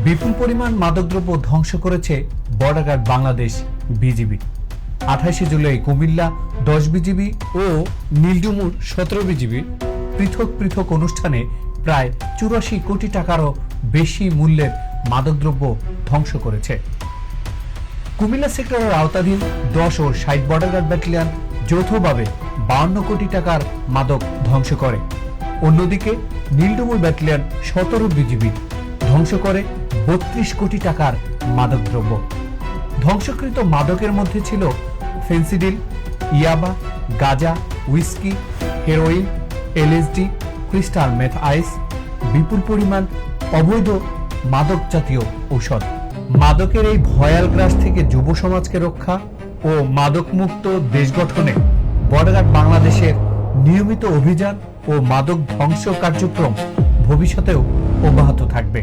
বিপুল পরিমাণ মাদকদ্রব্য ধ্বংস করেছে বর্ডার গার্ড বাংলাদেশ বিজিবি। 28 জুলাই কুমিল্লা 10 বিজিবি ও নীলডুমুর 17 বিজিবি পৃথক পৃথক অনুষ্ঠানে প্রায় 84 কোটি টাকারও বেশি মূল্যের মাদকদ্রব্য ধ্বংস করেছে। কুমিল্লা সেক্টরের আওতাধীন 10 ও 60 বর্ডার গার্ড ব্যাটালিয়ন যৌথভাবে 52 কোটি টাকার মাদক ধ্বংস করে। অন্যদিকে নীলডুমুর ব্যাটালিয়ন 17 বিজিবি ধ্বংস করে 32 কোটি টাকার মাদকদ্রব্য। ধ্বংসকৃত মাদকের মধ্যে ছিল ফেন্সিডিল, ইয়াবা, গাঁজা, whisky, heroin, LSD, crystal meth ice, বিপুল পরিমাণ অবৈধ মাদক জাতীয় ঔষধ। মাদকের এই ভয়াল গ্রাস থেকে যুব সমাজকে রক্ষা ও মাদক মুক্ত দেশ গঠনে বর্ডার গার্ড বাংলাদেশের নিয়মিত অভিযান ও মাদক ধ্বংস কার্যক্রম ভবিষ্যতেও অব্যাহত থাকবে।